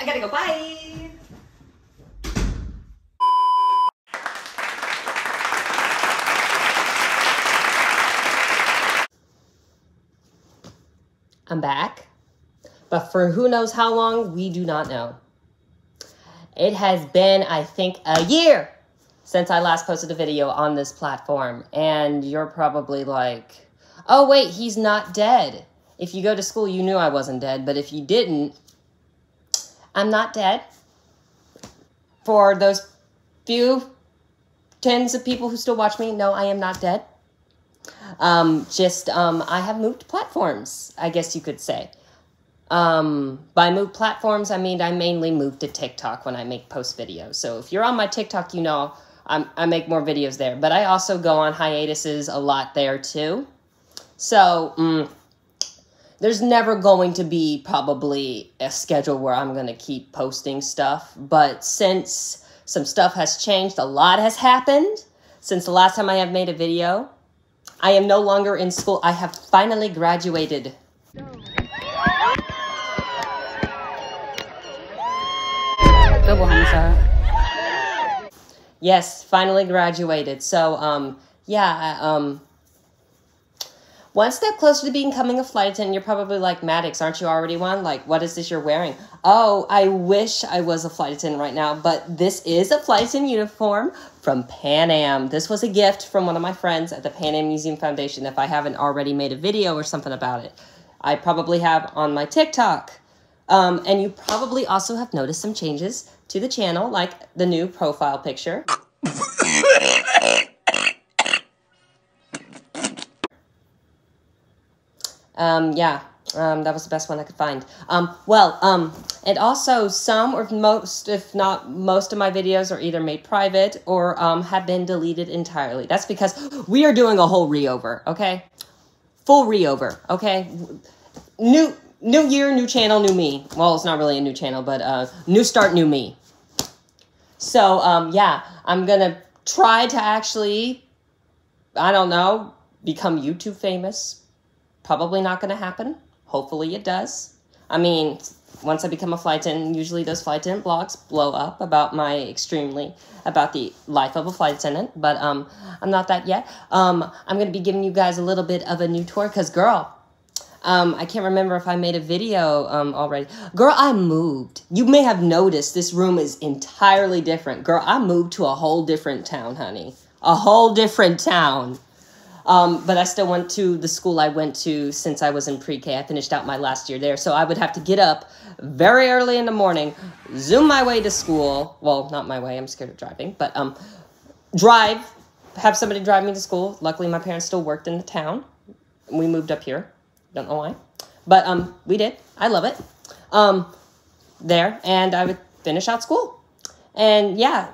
I gotta go. Bye. I'm back, but for who knows how long, we do not know. It has been, I think, a year since I last posted a video on this platform, and you're probably like, oh wait, he's not dead. If you go to school, you knew I wasn't dead, but if you didn't, I'm not dead. For those few tens of people who still watch me, no, I am not dead. I have moved platforms, I guess you could say. By moved platforms, I mean, I mainly moved to TikTok when I make post videos. So if you're on my TikTok, you know, I make more videos there, but I also go on hiatuses a lot there too. So, there's never going to be probably a schedule where I'm going to keep posting stuff, but since some stuff has changed, a lot has happened since the last time I have made a video. I am no longer in school. I have finally graduated. Double homicide. Yes, finally graduated. So, one step closer to becoming a flight attendant. You're probably like, Maddox, aren't you already one? Like, what is this you're wearing? Oh, I wish I was a flight attendant right now, but this is a flight attendant uniform from Pan Am. This was a gift from one of my friends at the Pan Am Museum Foundation. If I haven't already made a video or something about it, I probably have on my TikTok. And you probably also have noticed some changes to the channel, like the new profile picture. That was the best one I could find. And also some or most, if not most of my videos are either made private or have been deleted entirely. That's because we are doing a whole re-over, okay? Full re-over, okay? New year, new channel, new me. Well, it's not really a new channel, but new start, new me. So, I'm gonna try to actually, I don't know, become YouTube famous. Probably not gonna happen. Hopefully it does. I mean, once I become a flight attendant, usually those flight attendant blogs blow up about about the life of a flight attendant, but I'm not that yet. I'm gonna be giving you guys a little bit of a new tour, because girl, I can't remember if I made a video already. Girl, I moved. You may have noticed this room is entirely different. Girl, I moved to a whole different town, honey. A whole different town. But I still went to the school I went to since I was in pre-K. I finished out my last year there. So I would have to get up very early in the morning, zoom my way to school. Well, not my way. I'm scared of driving. But have somebody drive me to school. Luckily, my parents still worked in the town. We moved up here. Don't know why. But we did. I love it. There. And I would finish out school. And yeah,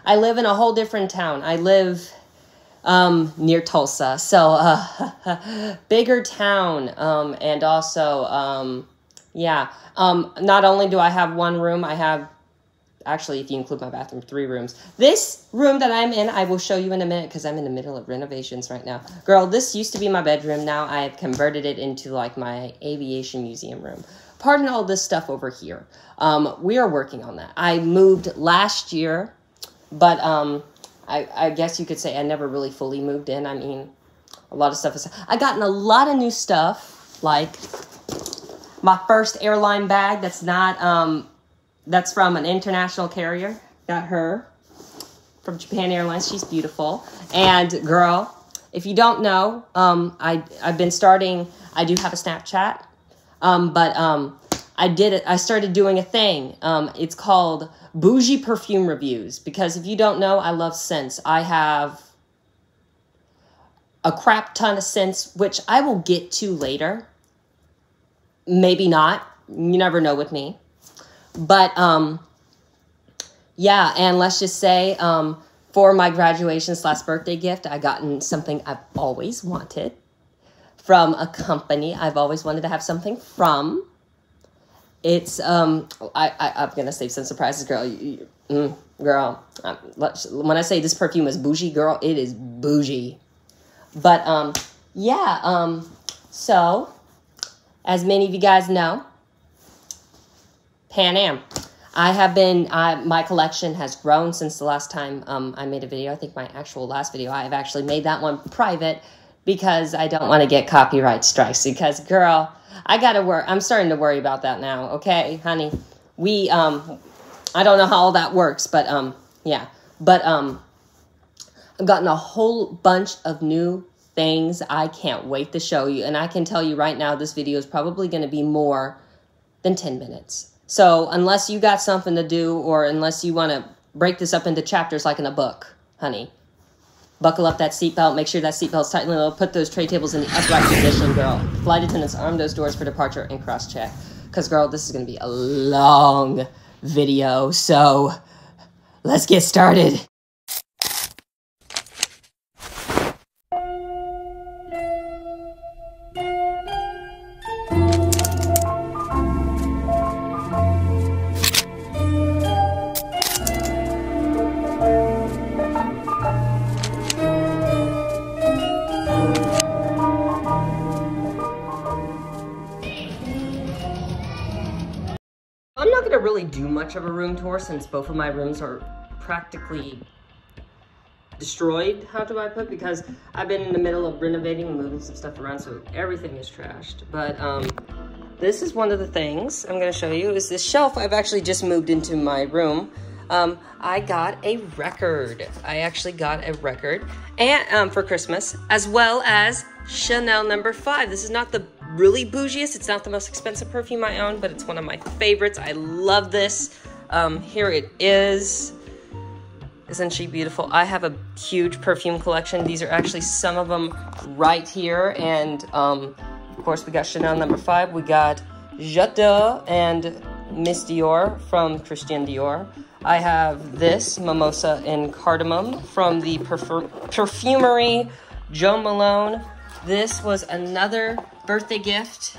I live in a whole different town. I live near Tulsa. So bigger town. And also, not only do I have one room, I have, actually, if you include my bathroom, 3 rooms. This room that I'm in, I will show you in a minute because I'm in the middle of renovations right now. Girl, this used to be my bedroom. Now I have converted it into like my aviation museum room. Pardon all this stuff over here. We are working on that. I moved last year, but I guess you could say I never really fully moved in. I mean, a lot of stuff is... I gotten a lot of new stuff, like my first airline bag that's not... That's from an international carrier. Got her from Japan Airlines. She's beautiful. And girl, if you don't know, I've been starting, I do have a Snapchat. I started doing a thing. It's called Bougie Perfume Reviews. Because if you don't know, I love scents. I have a crap ton of scents, which I will get to later. Maybe not. You never know with me. But, yeah, and let's just say, for my graduation/birthday gift, I gotten something I've always wanted from a company I've always wanted to have something from. It's, I'm going to save some surprises, girl. Girl, when I say this perfume is bougie, girl, it is bougie. But, yeah, so, as many of you guys know, Pan Am. I have been, my collection has grown since the last time I made a video. I think my actual last video, I have actually made that one private because I don't want to get copyright strikes. Because, girl, I got to worry. I'm starting to worry about that now, okay, honey? I don't know how all that works, but, yeah. But, I've gotten a whole bunch of new things I can't wait to show you. And I can tell you right now, this video is probably going to be more than 10 minutes. So unless you got something to do, or unless you want to break this up into chapters like in a book, honey, buckle up that seatbelt. Make sure that seatbelt's tightly low. Put those tray tables in the upright position, girl. Flight attendants, arm those doors for departure and cross-check. Because, girl, this is going to be a long video. So let's get started. I'm not going to really do much of a room tour since both of my rooms are practically destroyed, how do I put it? Because I've been in the middle of renovating and moving some stuff around, so everything is trashed. But this is one of the things I'm going to show you is this shelf. I've actually just moved into my room. I got a record. I actually got a record and for Christmas, as well as Chanel No. 5. This is not the really bougiest. It's not the most expensive perfume I own, but it's one of my favorites. I love this. Here it is. Isn't she beautiful? I have a huge perfume collection. These are actually some of them right here. And of course, we got Chanel No. 5. We got J'adore and Miss Dior from Christian Dior. I have this Mimosa and Cardamom from the Perfumery Jo Malone. This was another birthday gift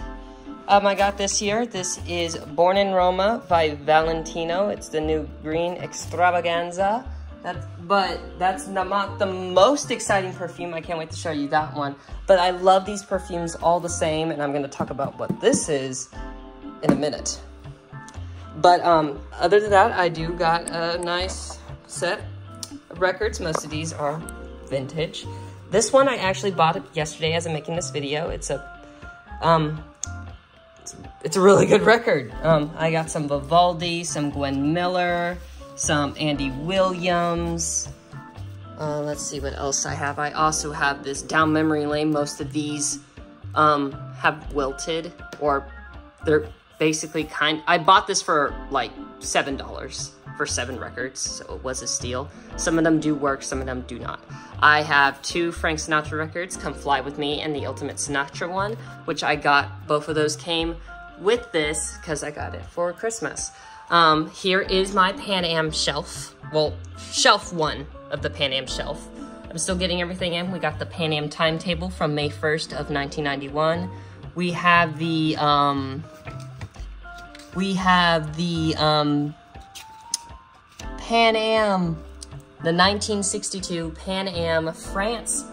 I got this year. This is Born in Roma by Valentino. It's the new green extravaganza. But that's not the most exciting perfume. I can't wait to show you that one. But I love these perfumes all the same, and I'm going to talk about what this is in a minute. But other than that, I do got a nice set of records. Most of these are vintage. This one I actually bought it yesterday as I'm making this video. It's a really good record. I got some Vivaldi, some Gwen Miller, some Andy Williams. Let's see what else I have. I also have this Down Memory Lane. Most of these have wilted, or they're basically I bought this for like $7 for 7 records, so it was a steal. Some of them do work, some of them do not. I have 2 Frank Sinatra records, Come Fly With Me and the Ultimate Sinatra one, which I got, both of those came with this because I got it for Christmas. Here is my Pan Am shelf. Well, shelf 1 of the Pan Am shelf. I'm still getting everything in. We got the Pan Am timetable from May 1st of 1991. We have the Pan Am, the 1962 Pan Am France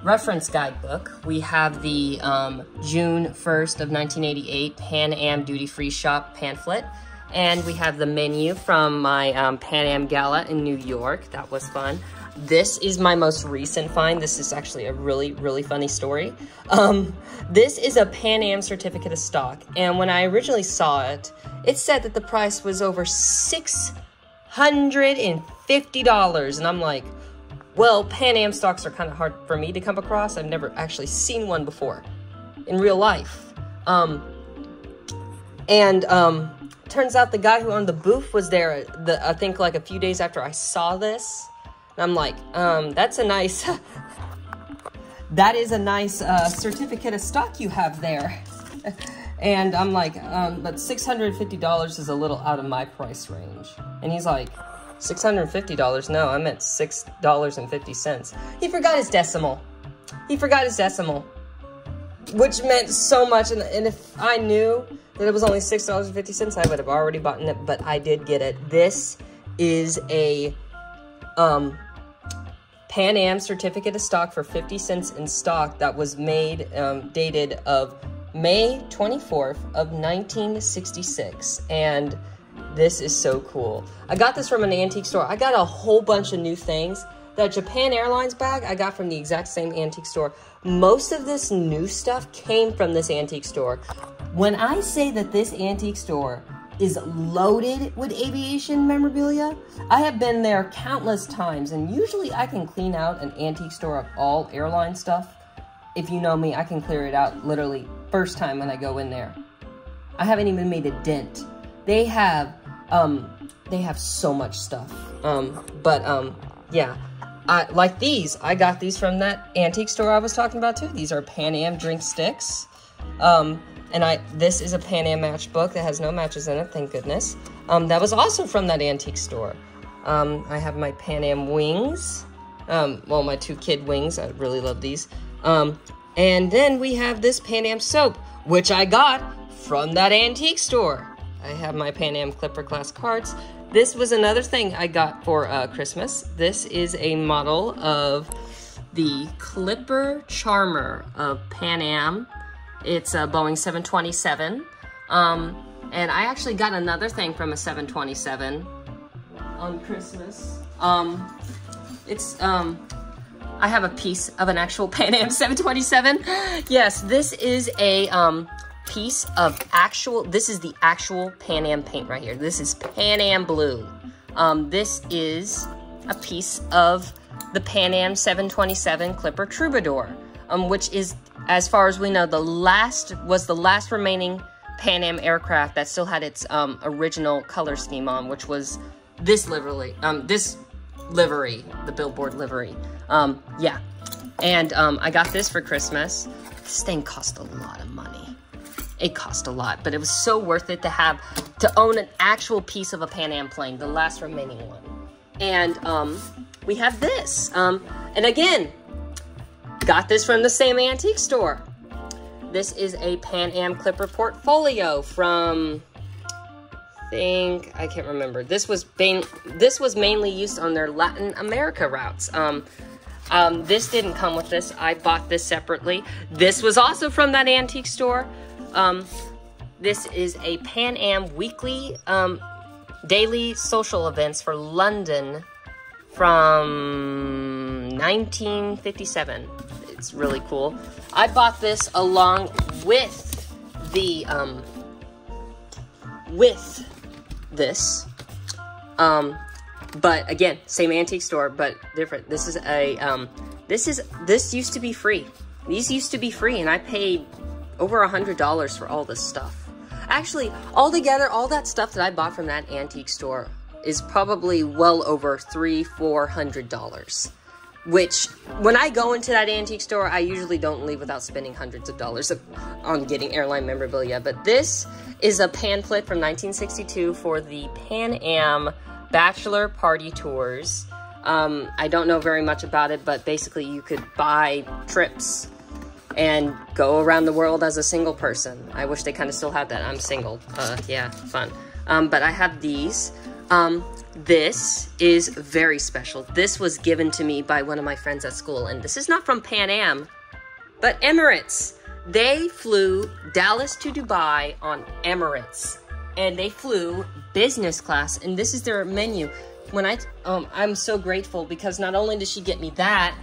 reference guidebook. We have the June 1st of 1988 Pan Am Duty Free Shop pamphlet. And we have the menu from my Pan Am Gala in New York. That was fun. This is my most recent find. This is actually a really, really funny story. This is a Pan Am certificate of stock. And when I originally saw it, it said that the price was over $650. And I'm like, well, Pan Am stocks are kind of hard for me to come across. I've never actually seen one before in real life. Turns out the guy who owned the booth was there, I think like a few days after I saw this. And I'm like, that's a nice, that is a nice certificate of stock you have there. And I'm like, but $650 is a little out of my price range. And he's like, $650? No, I meant $6.50. He forgot his decimal. He forgot his decimal, which meant so much. And if I knew that it was only $6.50, I would have already bought it, but I did get it. This is a Pan Am certificate of stock for 50 cents in stock that was made, dated of May 24th of 1966, and this is so cool. I got this from an antique store. I got a whole bunch of new things. That Japan Airlines bag I got from the exact same antique store. Most of this new stuff came from this antique store. When I say that this antique store is loaded with aviation memorabilia, I have been there countless times, and usually I can clean out an antique store of all airline stuff. If you know me, I can clear it out literally first time when I go in there. I haven't even made a dent. They have so much stuff. Yeah. Like these, I got these from that antique store I was talking about too. These are Pan Am drink sticks. This is a Pan Am matchbook that has no matches in it, thank goodness. That was also from that antique store. I have my Pan Am wings. Well, my 2 kid wings, I really love these. And then we have this Pan Am soap, which I got from that antique store. I have my Pan Am Clipper class cards. This was another thing I got for Christmas. This is a model of the Clipper Charmer of Pan Am. It's a Boeing 727. And I actually got another thing from a 727 on Christmas. I have a piece of an actual Pan Am 727. Yes, this is a piece of this is the actual Pan Am paint right here. This is Pan Am blue. This is a piece of the Pan Am 727 Clipper Troubadour, which is, as far as we know, the last remaining Pan Am aircraft that still had its original color scheme on, which was this livery, the billboard livery. Yeah, and I got this for Christmas. This thing cost a lot of money. It cost a lot, but it was so worth it to own an actual piece of a Pan Am plane, the last remaining one. And we have this. And again, got this from the same antique store. This is a Pan Am Clipper portfolio from, I can't remember. This was mainly used on their Latin America routes. This didn't come with this. I bought this separately. This was also from that antique store. This is a Pan Am weekly daily social events for London from 1957. It's really cool. I bought this along with the but again, same antique store, but different. This is a this used to be free. These used to be free, and I paid over $100 for all this stuff. Actually, altogether, all that stuff that I bought from that antique store is probably well over $300–400. Which, when I go into that antique store, I usually don't leave without spending hundreds of dollars on getting airline memorabilia. But this is a pamphlet from 1962 for the Pan Am Bachelor Party Tours. I don't know very much about it, but basically you could buy trips and go around the world as a single person. I wish they kind of still had that. I'm single. Yeah, fun. But I have these. This is very special. This was given to me by one of my friends at school, and this is not from Pan Am, but Emirates. They flew Dallas to Dubai on Emirates, and they flew business class, and this is their menu. I'm so grateful because not only did she get me that,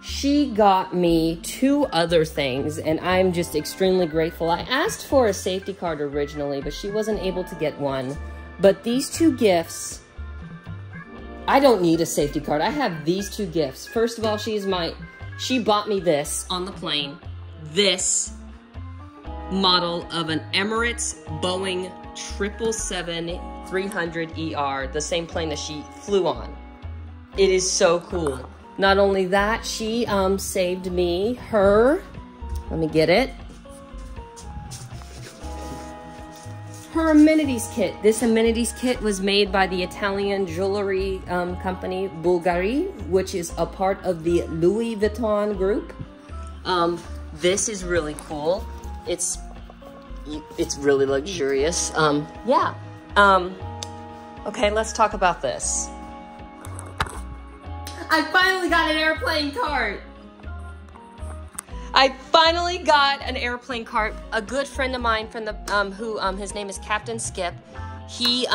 she got me 2 other things, and I'm just extremely grateful. I asked for a safety card originally, but she wasn't able to get one. But these 2 gifts, I don't need a safety card. I have these 2 gifts. First of all, she bought me this on the plane. This model of an Emirates Boeing 777-300ER, the same plane that she flew on. It is so cool. Not only that, she saved me her, let me get it, her amenities kit. This amenities kit was made by the Italian jewelry company Bulgari, which is a part of the Louis Vuitton group. This is really cool. It's really luxurious. Yeah. Okay, let's talk about this. I finally got an airplane cart. I finally got an airplane cart. A good friend of mine from the his name is Captain Skip. He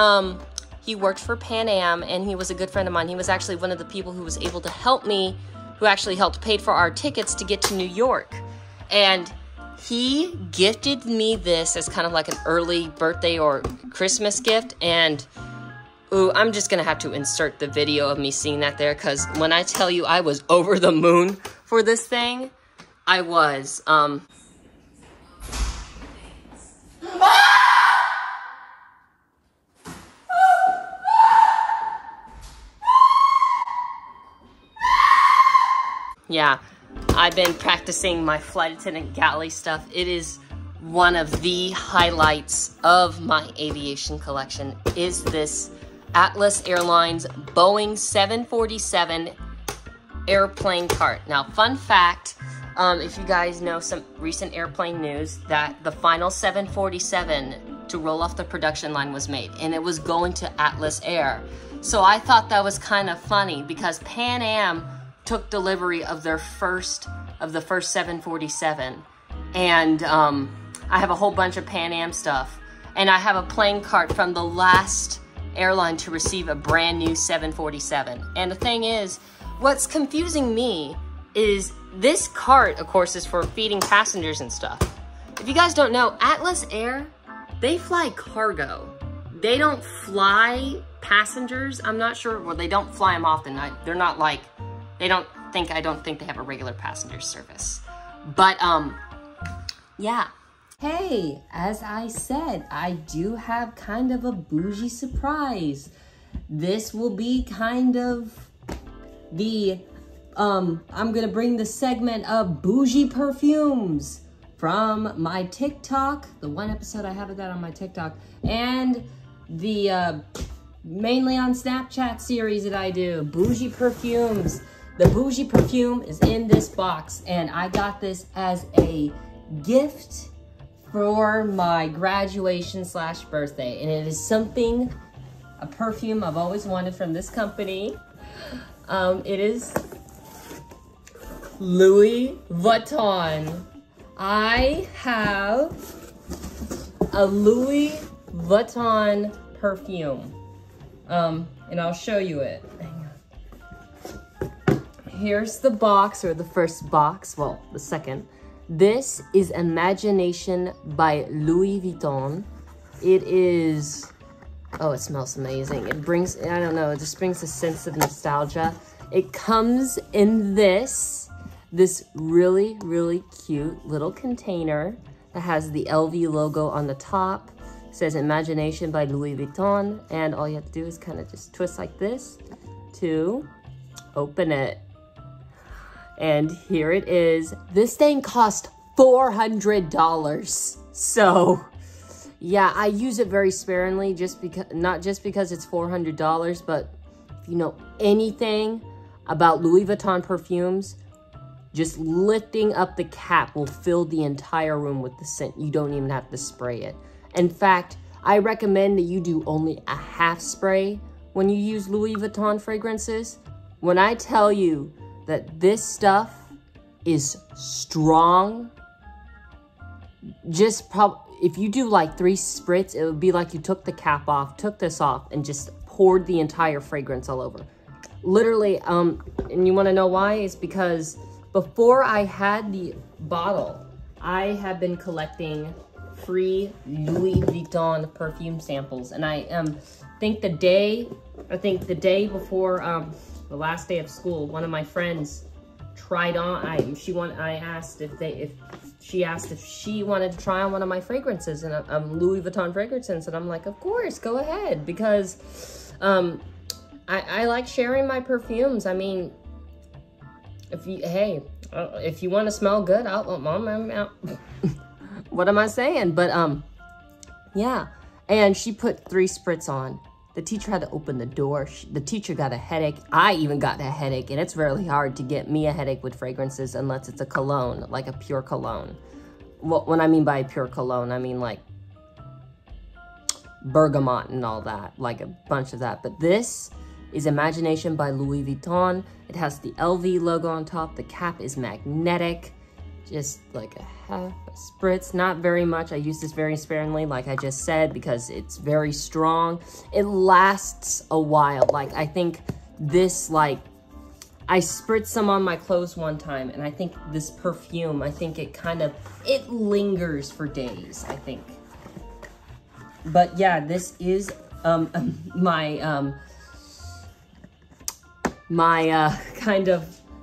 worked for Pan Am, and he was a good friend of mine. He was actually one of the people who was able to help me, who actually helped pay for our tickets to get to New York. And he gifted me this as kind of like an early birthday or Christmas gift. And ooh, I'm just gonna have to insert the video of me seeing that there, because when I tell you I was over the moon for this thing, I was. Yeah, I've been practicing my flight attendant galley stuff. It is one of the highlights of my aviation collection, is this Atlas Airlines Boeing 747 airplane cart. Now, fun fact, if you guys know some recent airplane news, that the final 747 to roll off the production line was made, and it was going to Atlas Air. So I thought that was kind of funny, because Pan Am took delivery of the first 747, and I have a whole bunch of Pan Am stuff, and I have a plane cart from the last airline to receive a brand new 747. And the thing is, what's confusing me is this cart, of course, is for feeding passengers and stuff. If you guys don't know, Atlas Air, they fly cargo. They don't fly passengers. I'm not sure, well, they don't fly them often. They're not like, I don't think they have a regular passenger service. But, yeah. Hey, as I said, I do have kind of a bougie surprise. This will be kind of the, I'm gonna bring the segment of bougie perfumes from my TikTok, the one episode I have of that on my TikTok, and the, mainly on Snapchat series that I do, bougie perfumes. The bougie perfume is in this box, and I got this as a gift for my graduation / birthday. And it is something, a perfume I've always wanted from this company. It is Louis Vuitton. I have a Louis Vuitton perfume. And I'll show you it. Here's the box, or the first box, well, the second. This is Imagination by Louis Vuitton. It is, oh, it smells amazing. It brings, I don't know, it just brings a sense of nostalgia. It comes in this really, really cute little container that has the LV logo on the top. It says Imagination by Louis Vuitton, and all you have to do is kind of just twist like this to open it. And here it is. This thing cost $400. So yeah, I use it very sparingly, just because, not just because it's $400, but if you know anything about Louis Vuitton perfumes, just lifting up the cap will fill the entire room with the scent. You don't even have to spray it. In fact, I recommend that you do only a half spray when you use Louis Vuitton fragrances. When I tell you that this stuff is strong, just if you do like 3 spritz, it would be like you took the cap off, took this off, and just poured the entire fragrance all over. Literally, and you wanna know why? It's because before I had the bottle, I have been collecting free Louis Vuitton perfume samples, and I think the day before the last day of school, one of my friends tried on. She asked if she wanted to try on one of my fragrances, and Louis Vuitton fragrances, and I'm like, of course, go ahead, because I like sharing my perfumes. I mean, if you want to smell good, what am I saying? But yeah, and she put 3 spritz on. The teacher had to open the door. The teacher got a headache. I even got a headache, and it's really hard to get me a headache with fragrances unless it's a cologne, like a pure cologne. Well, when I mean by pure cologne, I mean like bergamot and all that, like a bunch of that. But this is Imagination by Louis Vuitton. It has the LV logo on top. The cap is magnetic. just like a half a spritz, not very much. I use this very sparingly, like I just said, because it's very strong. It lasts a while. Like, I think this, like, I spritzed some on my clothes one time, and I think this perfume, I think it lingers for days, I think. But yeah, this is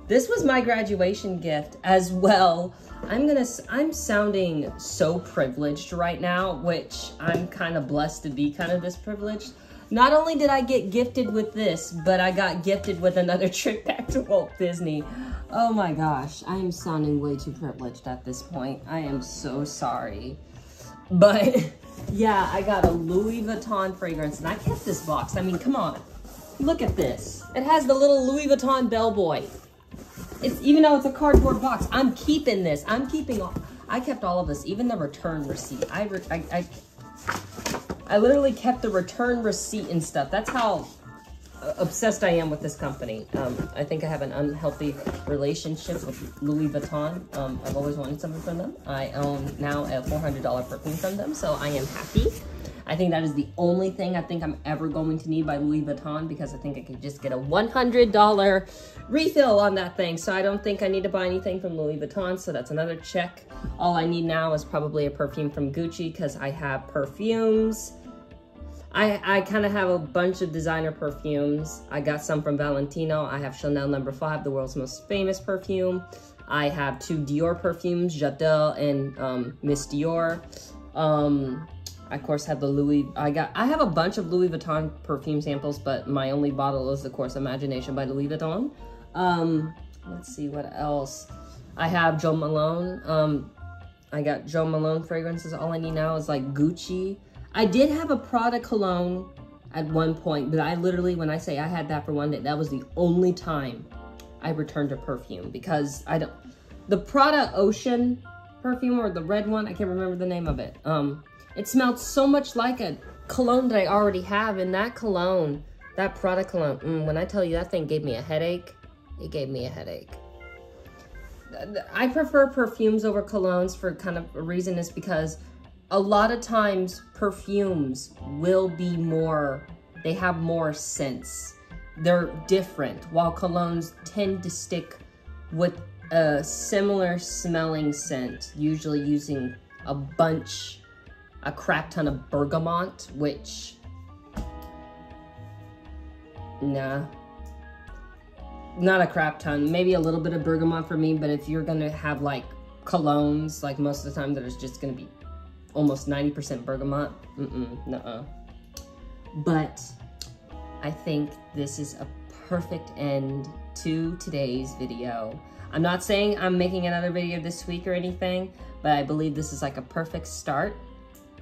this was my graduation gift as well. I'm sounding so privileged right now, which I'm kind of blessed to be kind of this privileged. Not only did I get gifted with this, but I got gifted with another trip back to Walt Disney. Oh my gosh, I am sounding way too privileged at this point. I am so sorry. But yeah, I got a Louis Vuitton fragrance, and I kept this box. I mean, come on. Look at this. It has the little Louis Vuitton bellboy. Even though it's a cardboard box, I'm keeping this. I kept all of this, even the return receipt. I literally kept the return receipt and stuff. That's how obsessed I am with this company. I think I have an unhealthy relationship with Louis Vuitton. I've always wanted something from them. I own now a $400 perfume from them, so I am happy. I think that is the only thing I think I'm ever going to need by Louis Vuitton, because I think I could just get a $100 refill on that thing. So I don't think I need to buy anything from Louis Vuitton, so that's another check. All I need now is probably a perfume from Gucci, because I have perfumes. I kind of have a bunch of designer perfumes. I got some from Valentino. I have Chanel No. 5, the world's most famous perfume. I have 2 Dior perfumes, Jadot and Miss Dior. I, of course, have the Louis. I have a bunch of Louis Vuitton perfume samples, but my only bottle is, of course, Imagination by Louis Vuitton. Let's see what else. I have Jo Malone. I got Jo Malone fragrances. All I need now is like Gucci. I did have a Prada cologne at one point, but I literally, when I say I had that for one day, that was the only time I returned a perfume, because the Prada Ocean perfume, or the red one, I can't remember the name of it. It smelled so much like a cologne that I already have, and that cologne, that Prada cologne, when I tell you that thing gave me a headache, it gave me a headache. I prefer perfumes over colognes for kind of a reason, is because a lot of times perfumes will be more, they have more scents. They're different, while colognes tend to stick with a similar smelling scent, usually using a crap ton of bergamot, which, nah, not a crap ton, maybe a little bit of bergamot for me, but if you're gonna have like colognes, like most of the time, there's just gonna be almost 90% bergamot, nuh-uh. But I think this is a perfect end to today's video. I'm not saying I'm making another video this week or anything, but I believe this is like a perfect start.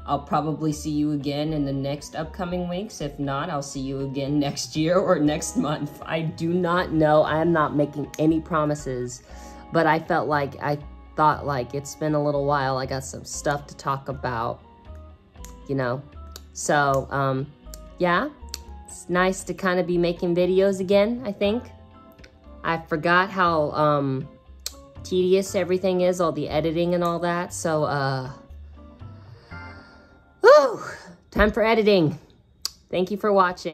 I'll probably see you again in the next upcoming weeks. If not, I'll see you again next year or next month. I do not know. I am not making any promises, but I thought like it's been a little while. I got some stuff to talk about, you know. So, yeah, it's nice to kind of be making videos again, I think. I forgot how tedious everything is, all the editing and all that. So, whew, time for editing. Thank you for watching.